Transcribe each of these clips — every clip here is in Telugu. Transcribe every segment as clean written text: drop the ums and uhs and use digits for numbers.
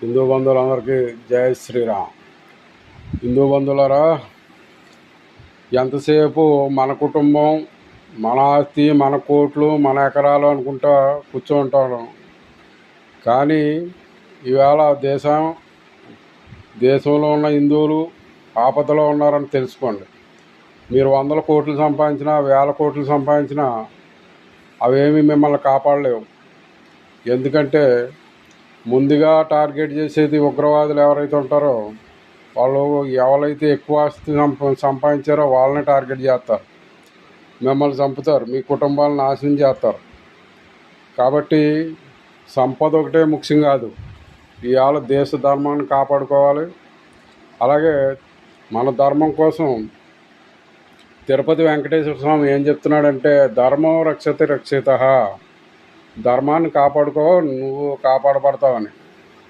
హిందూ బంధువులందరికీ జై శ్రీరామ్. హిందూ బంధువులారా, ఎంతసేపు మన కుటుంబం, మన ఆస్తి, మన కోట్లు, మన ఎకరాలు అనుకుంటా కూర్చుంటాను. కానీ ఈవేళ దేశంలో ఉన్న హిందువులు ఆపదలో ఉన్నారని తెలుసుకోండి. మీరు 100 కోట్లు సంపాదించినా, 1000 కోట్లు సంపాదించినా అవేమీ మిమ్మల్ని కాపాడలేవు. ఎందుకంటే ముందుగా టార్గెట్ చేసేది ఉగ్రవాదులు ఎవరైతే ఉంటారో వాళ్ళు ఎవరైతే ఎక్కువ ఆస్తి సంపాదించారో వాళ్ళని టార్గెట్ చేస్తారు, మిమ్మల్ని చంపుతారు, మీ కుటుంబాలను నాశనం చేస్తారు. కాబట్టి సంపద ఒకటే ముఖ్యం కాదు, ఇవాళ దేశ ధర్మాన్ని కాపాడుకోవాలి. అలాగే మన ధర్మం కోసం తిరుపతి వెంకటేశ్వర స్వామి ఏం చెప్తున్నాడంటే, ధర్మం రక్షతి రక్షిత, ధర్మాన్ని కాపాడుకో, నువ్వు కాపాడబడతావని.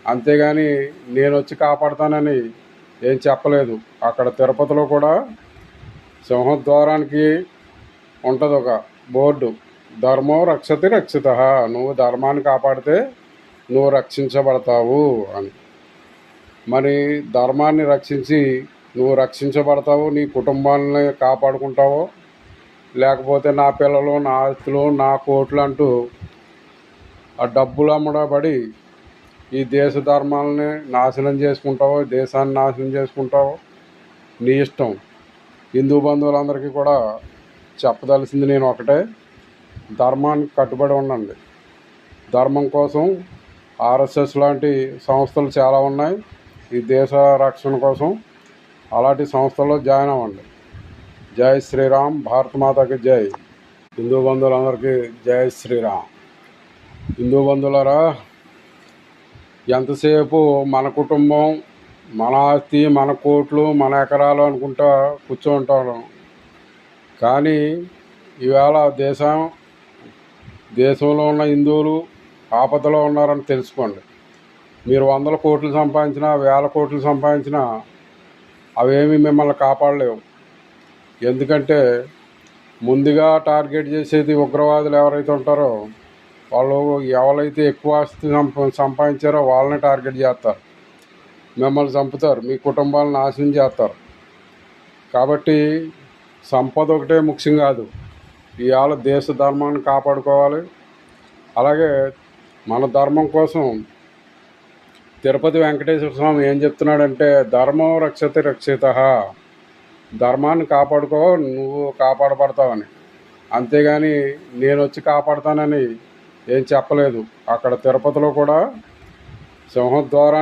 అంతేగాని నేను వచ్చి కాపాడుతానని ఏం చెప్పలేదు. అక్కడ తిరుపతిలో కూడా సింహద్వారానికి ఉంటుంది ఒక బోర్డు, ధర్మం రక్షతి రక్షిత, నువ్వు ధర్మాన్ని కాపాడితే నువ్వు రక్షించబడతావు అని. మరి ధర్మాన్ని రక్షించి నువ్వు రక్షించబడతావు, నీ కుటుంబాన్ని కాపాడుకుంటావో, లేకపోతే నా పిల్లలు, నా ఆస్తులు, నా కోట్లు అంటూ ఆ డబ్బులు అమ్మడబడి ఈ దేశ ధర్మాలని నాశనం చేసుకుంటావో, దేశాన్ని నాశనం చేసుకుంటావో నీ ఇష్టం. హిందూ బంధువులందరికీ కూడా చెప్పదలసింది నేను ఒకటే, ధర్మానికి కట్టుబడి ఉండండి. ధర్మం కోసం ఆర్ఎస్ఎస్ లాంటి సంస్థలు చాలా ఉన్నాయి ఈ దేశ రక్షణ కోసం. అలాంటి సంస్థల్లో జాయిన్ అవ్వండి. జై శ్రీరామ్, భారత మాతకి జై. హిందూ బంధువులందరికీ జై శ్రీరామ్. హిందూ బంధువులారా, ఎంతసేపు మన కుటుంబం, మన ఆస్తి, మన కోట్లు, మన ఎకరాలు అనుకుంటా కూర్చుంటాను. కానీ ఈవేళ దేశంలో ఉన్న హిందువులు ఆపదలో ఉన్నారని తెలుసుకోండి. మీరు 100 కోట్లు సంపాదించినా, 1000 కోట్లు సంపాదించినా అవేమీ మిమ్మల్ని కాపాడలేవు. ఎందుకంటే ముందుగా టార్గెట్ చేసేది ఉగ్రవాదులు ఎవరైతే ఉంటారో వాళ్ళు ఎవరైతే ఎక్కువ ఆస్తి సంపాదించారో వాళ్ళని టార్గెట్ చేస్తారు, మిమ్మల్ని చంపుతారు, మీ కుటుంబాలను నాశనం చేస్తారు. కాబట్టి సంపద ఒకటే ముఖ్యం కాదు, ఇవాళ దేశ ధర్మాన్ని కాపాడుకోవాలి. అలాగే మన ధర్మం కోసం తిరుపతి వెంకటేశ్వర స్వామి ఏం చెప్తున్నాడంటే, ధర్మం రక్షతి రక్షిత, ధర్మాన్ని కాపాడుకో, నువ్వు కాపాడబడతావని. అంతేగాని నేను వచ్చి కాపాడుతానని ఏం చెప్పలేదు. అక్కడ తిరుపతిలో కూడా సింహద్వారాన్ని